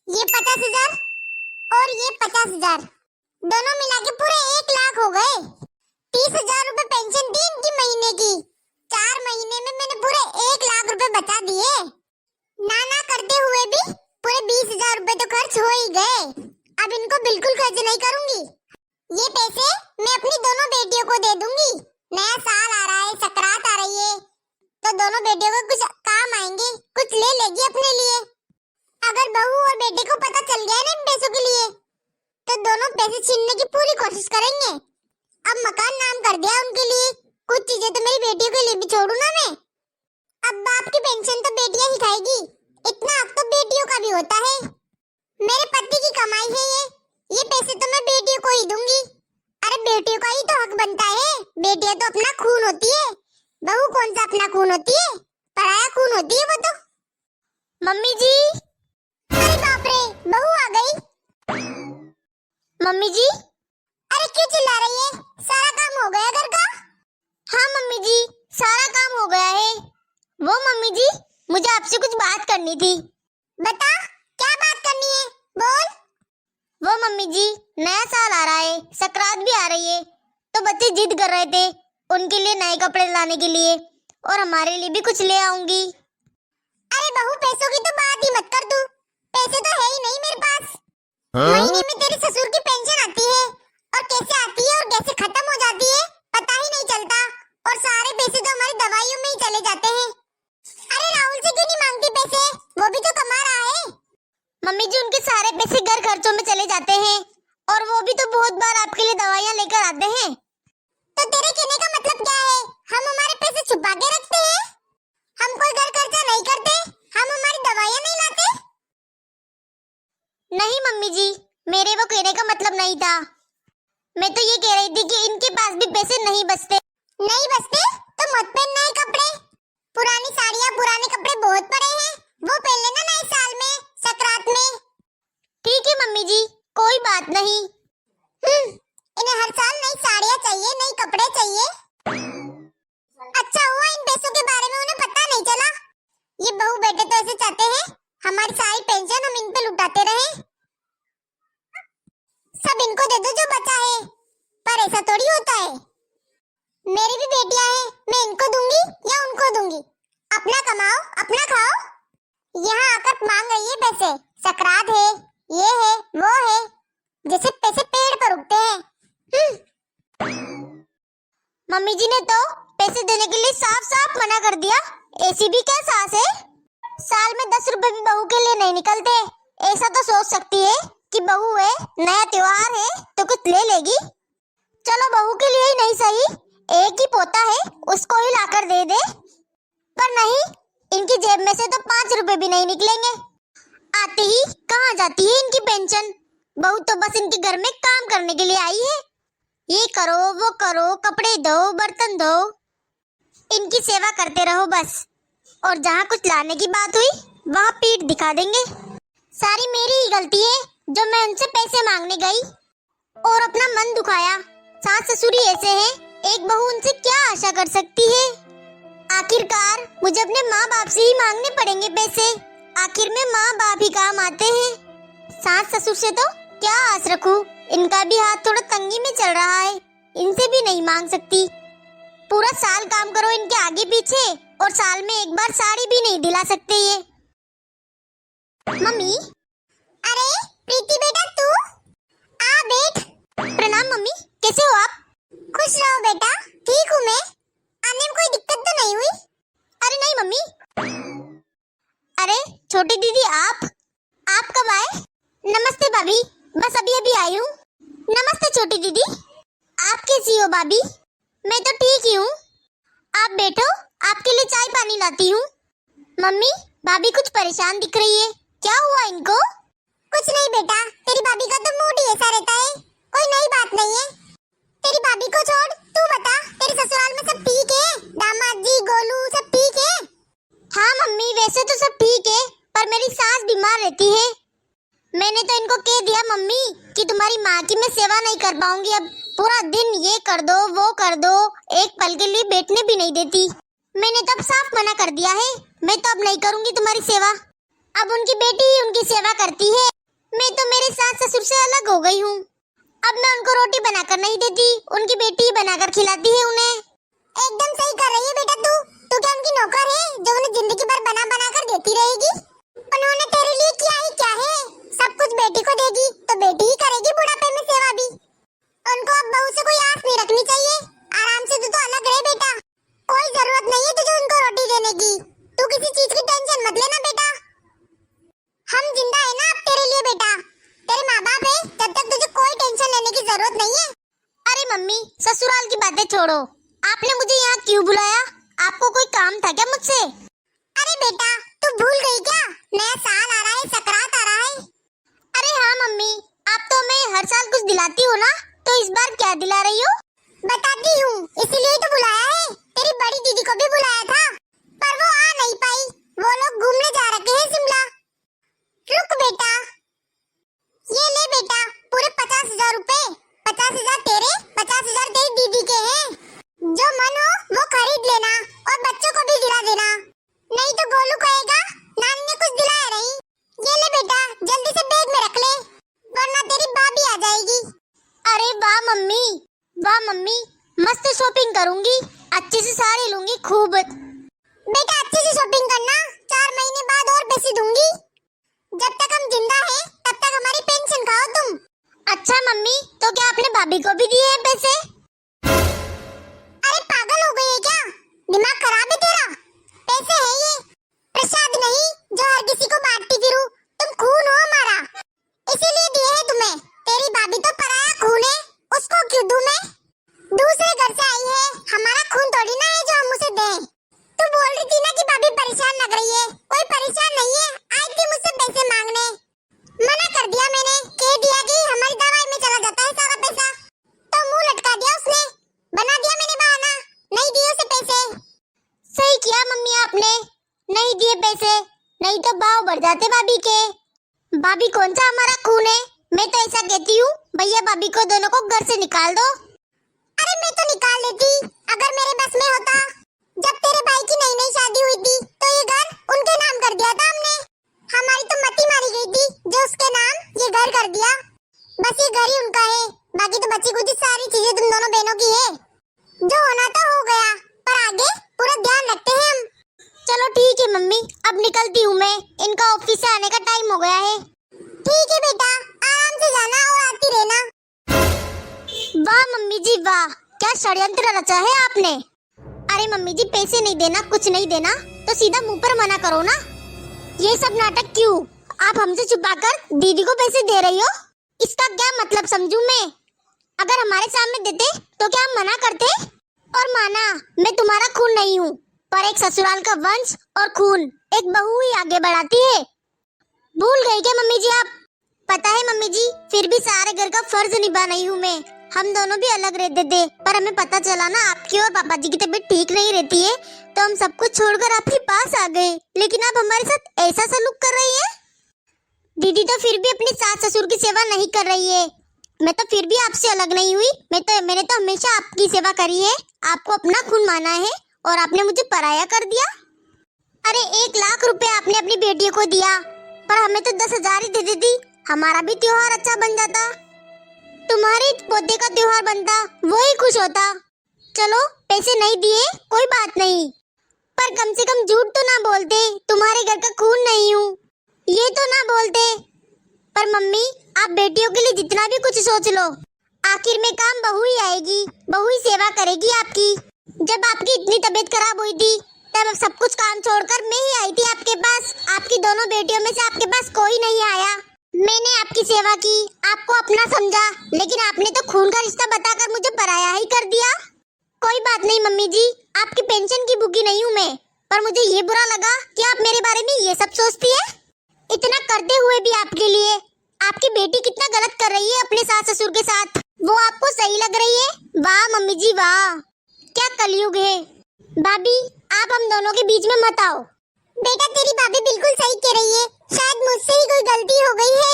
ये 50,000 और ये 50,000 दोनों मिला के पूरे 1 लाख हो गए। 30,000 रुपए पेंशन थी इनकी महीने की। 4 महीने में मैंने पूरे 1 लाख रुपए बचा दिए। ना करते हुए भी पूरे 20,000 रुपए तो खर्च हो ही गए। अब इनको बिल्कुल खर्च नहीं करूंगी। ये पैसे मैं अपनी दोनों बेटियों को दे दूंगी। नया साल आ रहा है, सकरात आ रही है, तो दोनों बेटियों को कुछ काम आएंगे, कुछ ले लेगी अपने लिए। अगर बहू और बेटे को पता चल गया ना इन पैसों के लिए, तो दोनों पैसे छीनने की पूरी कोशिश करेंगे। अब मकान नाम कर दिया उनके लिए, कुछ चीजें तो मेरी बेटियों के लिए भी छोड़ू ना मैं। अब बाप की पेंशन तो बेटियां ही खाएगी, इतना हक तो बेटियों का भी होता है। मेरे पति की कमाई है ये पैसे तो मैं बेटियों को ही दूंगी। अरे बेटियों का ही तो हक बनता है, बेटियां तो अपना खून होती है, बहू कौन सा अपना खून होती है, पराया खून होती है वो तो। मम्मी जी, अरे बाप रे, बहू आ गई। मम्मी जी, अरे क्यों चिल्ला रही है? सारा काम हो गया घर का? हाँ मम्मी जी, सारा काम हो गया है। वो मम्मी जी, मुझे आपसे कुछ बात करनी थी। बता, क्या बात करनी है, बोल। वो मम्मी जी, नया साल आ रहा है, सकरात भी आ रही है, तो बच्चे जिद कर रहे थे उनके लिए नए कपड़े लाने के लिए, और हमारे लिए भी कुछ ले आऊंगी। अरे बहू, पैसों की तो बात ही मत कर तू, पैसे तो है ही नहीं मेरे पास। महीने में तेरे ससुर की पेंशन आती है, और कैसे आती है और कैसे खत्म हो जाती है पता ही नहीं चलता, और सारे पैसे तो हमारी दवाइयों में ही चले जाते हैं। अरे राहुल से क्यों नहीं मांगती पैसे, वो भी तो कमा रहा है। मम्मी जी, उनके सारे पैसे घर खर्चों में चले जाते हैं, और वो भी तो बहुत बार आपके लिए दवाइयाँ लेकर आते हैं। तो तेरे कहने का मतलब क्या है? हम हमारे पैसे छुपा के रखते हैं, हम कोई घर खर्चा नहीं करते, हम हमारी दवाइयाँ नहीं लाते? नहीं मम्मी जी, मेरे वो कहने का मतलब नहीं था। मैं तो ये कह रही थी कि इनके पास भी पैसे नहीं बचते। नहीं बचते तो मत पहन नए कपड़े, पुरानी साड़ियाँ पुराने कपड़े बहुत पड़े हैं, वो पहन लेना नए साल में, सकरात में। ठीक है मम्मी जी, कोई बात नहीं। इन्हें हर साल नई साड़ियाँ चाहिए, नए कपड़े चाहिए। अच्छा हुआ इन पैसों के बारे में उन्हें पता नहीं चला। ये बहू बेटे तो ऐसे चाहते हैं हमारी सारी पेंशन हम इन पे लुटाते रहे। सब इनको दे दो जो बचा है, पर ऐसा थोड़ी होता है। मेरी भी बेटियां हैं, मैं इनको दूंगी या उनको दूंगी? अपना कमाओ, अपना खाओ। यहाँ आकर मांग रही है पैसे, सकरात है, ये है, वो है, जैसे पैसे पेड़ पर उगते हैं। मम्मी जी ने तो पैसे देने के लिए साफ साफ मना कर दिया। ऐसी भी क्या सास है? साल में 10 रुपए भी बहू के लिए नहीं निकलते। ऐसा तो सोच सकती है कि बहू है, नया त्योहार है तो कुछ ले लेगी। चलो बहू के लिए ही नहीं सही, एक ही पोता है, उसको ही लाकर दे दे। पर नहीं, इनकी जेब में से तो 5 रुपए भी नहीं निकलेंगे। आते ही कहाँ जाती है इनकी पेंशन? बहू तो बस इनके घर में काम करने के लिए आई है। ये करो, वो करो, कपड़े धो, बर्तन धो, इनकी सेवा करते रहो बस। और जहाँ कुछ लाने की बात हुई वहाँ पीठ दिखा देंगे। सारी मेरी ही गलती है जो मैं उनसे पैसे मांगने गई और अपना मन दुखाया। सास ससुर ही ऐसे हैं, एक बहू उनसे क्या आशा कर सकती है? आखिरकार मुझे अपने माँ बाप से ही मांगने पड़ेंगे पैसे। आखिर में माँ बाप ही काम आते हैं। सास ससुर से तो क्या आस रखूं? इनका भी हाथ थोड़ा तंगी में चल रहा है, इनसे भी नहीं मांग सकती। पूरा साल काम करो इनके आगे पीछे, और साल में एक बार साड़ी भी नहीं दिला सकते ये। मम्मी, अरे प्रीति बेटा तू आ बैठ। प्रणाम मम्मी, कैसे हो आप? खुश रहो बेटा, ठीक हूँ मैं। आने में कोई दिक्कत तो नहीं हुई? अरे नहीं मम्मी। अरे छोटी दीदी, आप कब आए? नमस्ते भाभी, बस अभी अभी आई हूँ। नमस्ते छोटी दीदी, आप कैसी हो भाभी? मैं तो ठीक ही हूँ। आप बैठो, आपके लिए चाय पानी लाती हूँ। मम्मी, भाभी कुछ परेशान दिख रही है, क्या हुआ इनको? कुछ नहीं बेटा, तेरी भाभी का तो मूड ही ऐसा रहता है, कोई नई बात नहीं है। तेरी भाभी को छोड़, तू बता, तेरे ससुराल में सब ठीक है? दामाद जी, गोलू सब ठीक है? हाँ मम्मी, वैसे तो सब ठीक है, पर मेरी सास बीमार रहती है। मैंने तो इनको कह दिया मम्मी कि तुम्हारी माँ की मैं सेवा नहीं कर पाऊंगी, अब पूरा दिन ये कर दो वो कर दो, एक पल के लिए बैठने भी नहीं देती। मैंने तो अब साफ मना कर दिया है, मैं तो अब नहीं करूंगी तुम्हारी सेवा। अब उनकी बेटी ही उनकी सेवा करती है। अलग हो गई हूँ। अब मैं उनको रोटी बनाकर नहीं देती, उनकी बेटी ही बनाकर खिलाती है उन्हें। एकदम सही कर रही है बेटा तू क्या उनकी नौकर है जो उन्हें जिंदगी भर बना बना कर देती रहेगी? उन्होंने तेरे लिए किया ही क्या है? सब कुछ बेटी को देगी तो बेटी ही करेगी बुढ़ापे में सेवा भी। उनको अब बहू से कोई आस नहीं रखनी चाहिए। आराम से तू तो अलग रहे बेटा, कोई जरूरत नहीं है तुझे उनको रोटी देने की। तू किसी चीज की टेंशन मत लेना बेटा, हम जिंदा है ना अब तेरे लिए बेटा। तेरे माँ बाप है, जब तक तुझे कोई टेंशन लेने की जरूरत नहीं है। अरे मम्मी, ससुराल की बातें छोड़ो, आपने मुझे यहाँ क्यों बुलाया? आपको कोई काम था क्या मुझसे? अरे बेटा, तू भूल गई क्या? नया साल आ रहा है, सकरात आ रहा है। अरे हाँ मम्मी, आप तो हमें हर साल कुछ दिलाती हो ना, तो इस बार क्या दिला रही हो? बताती हूँ, इसीलिए तो बुलाया है। तेरी बड़ी दीदी को भी बुलाया था, पर वो आ नहीं पाई। वो लोग घूमने जा रखे हैं शिमला। रुक बेटा, ये ले बेटा, पूरे 50,000 रुपए। 50,000 तेरे, 50,000 तेरी दीदी के हैं। जो मन हो वो खरीद लेना और बच्चों को भी दिला देना, नहीं तो गोलू कहेगा नानी ने कुछ दिलाया नहीं। ये ले बेटा, जल्दी से बैग में रख ले, वरना तेरी भाभी आ जाएगी। अरे वाह मम्मी, मस्त शॉपिंग करूंगी, अच्छे से साड़ी लूंगी खूब। बेटा अच्छे से शॉपिंग करना, 4 महीने बाद और पैसे दूंगी। जब तक हम जिंदा हैं, तब तक हमारी पेंशन खाओ तुम। अच्छा मम्मी, तो क्या आपने भाभी को भी दिए हैं पैसे? अरे पागल हो गई है क्या? दिमाग खराब है तेरा? पैसे है ये, प्रसाद नहीं जो हर किसी को बांटती फिरूं। तुम खून हो हमारा, इसीलिए दिए हैं तुम्हें। तेरी भाभी तो पराया खून है, उसको क्यों दूं मैं? दूसरे घर से आई है, हमारा खून थोड़ी ना है जो हम उसे दें। तू बोल रही थी ना कि भाभी परेशान लग रही है, कोई परेशान नहीं है। आई थी मुझसे पैसे मांगने, मना कर दिया मैंने, कह दिया कि हमारी दवाई में चला जाता है सारा पैसा। तो मुंह लटका दिया उसने, बना दिया मैंने बहाना, नहीं दिए उसे पैसे। सही किया मम्मी आपने, नहीं दिए पैसे, नहीं तो भाव बढ़ जाते भाभी के। भाभी कौन सा हमारा खून है? मैं तो ऐसा कहती हूँ, भैया भाभी को दोनों को घर से निकाल दो। अरे मैं तो निकाल लेती अगर मेरे बस में होता। जब तेरे भाई की नई नई शादी हुई थी तो ये घर उनके नाम कर दिया था हमने। हमारी तो मती मारी गई थी जो उसके नाम ये घर कर दिया। बस ये घर ही उनका है, बाकी तो बची कुछ सारी चीजें तुम दोनों बहनों की है। जो होना था हो गया, पर आगे पूरा ध्यान रखते हैं हम। चलो ठीक है मम्मी, अब निकलती हूँ मैं, इनका ऑफिस से आने का टाइम हो गया है। ठीक है बेटा, आराम से जाना और आती रहना। वाह मम्मी जी वाह, क्या षड्यंत्र रचा है आपने। अरे मम्मी जी, पैसे नहीं देना, कुछ नहीं देना तो सीधा मुंह पर मना करो ना। ये सब नाटक क्यों? आप हमसे छुपाकर दीदी को पैसे दे रही हो, इसका क्या मतलब समझूं मैं? अगर हमारे सामने देते तो क्या हम मना करते? और माना, मैं तुम्हारा खून नहीं हूँ, पर एक ससुराल का वंश और खून एक बहू ही आगे बढ़ाती है। भूल गई क्या मम्मी जी आप? पता है मम्मी जी, फिर भी सारे घर का फर्ज निभा रही हूँ मैं। हम दोनों भी अलग रहते थे, पर हमें पता चला ना आपकी और पापा जी की तबीयत ठीक नहीं रहती है, तो हम सब कुछ छोड़कर आपके पास आ गए। लेकिन आप हमारे साथ ऐसा सलूक कर रही है। दीदी तो फिर भी अपनी सास ससुर की सेवा नहीं कर रही है, मैं तो फिर भी आपसे अलग नहीं हुई। मैंने तो हमेशा आपकी सेवा करी है, आपको अपना खून माना है और आपने मुझे पराया कर दिया। अरे 1 लाख रुपए आपने अपनी बेटियों को दिया, पर हमें तो 10,000 ही दे देती, हमारा भी त्योहार अच्छा बन जाता। तुम्हारे पोते का त्योहार बनता, वो ही खुश होता। चलो पैसे नहीं दिए कोई बात नहीं, पर कम से कम झूठ तो ना बोलते, तुम्हारे घर का खून नहीं हूँ, ये तो ना बोलते। पर मम्मी, आप बेटियों के लिए जितना भी कुछ सोच लो, आखिर में काम बहू ही आएगी, बहू ही सेवा करेगी आपकी। जब आपकी इतनी तबीयत खराब हुई थी, तब सब कुछ काम छोड़कर मैं ही आई थी आपके पास। आपकी दोनों बेटियों में से आपके पास कोई नहीं आया। मैंने आपकी सेवा की, आपको अपना समझा, लेकिन आपने तो खून का रिश्ता बताकर मुझे पराया ही कर दिया। कोई बात नहीं मम्मी जी, आपकी पेंशन की भूखी नहीं हूँ मैं, पर मुझे ये बुरा लगा कि आप मेरे बारे में ये सब सोचती है। इतना करते हुए भी आपके लिए आपकी बेटी कितना गलत कर रही है अपने सास ससुर के साथ, वो आपको सही लग रही है? वाह मम्मी जी वाह, क्या कलयुग है। भाभी, आप हम दोनों के बीच में मत आओ। बेटा तेरी भाभी बिल्कुल सही कह रही है, शायद मुझसे ही कोई गलती हो गई है।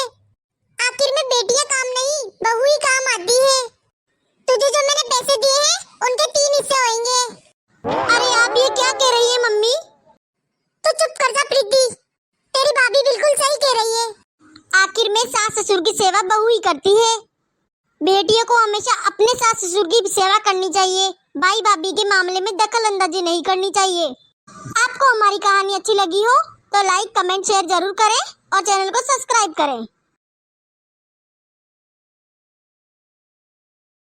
आखिर में बेटियां काम नहीं, बहू ही काम आती है। तुझे जो मैंने पैसे दिए हैं, उनके 3 हिस्से होंगे। अरे आप ये क्या कह रही है मम्मी? तू चुप कर जा प्रीति, तेरी भाभी बिल्कुल सही कह रही है। आखिर में सास ससुर की सेवा बहू ही करती है। बेटियों को हमेशा अपने सास ससुर की सेवा करनी चाहिए, भाई भाभी के मामले में दखल अंदाजी नहीं करनी चाहिए। आपको हमारी कहानी अच्छी लगी हो तो लाइक कमेंट शेयर जरूर करें और चैनल को सब्सक्राइब करें।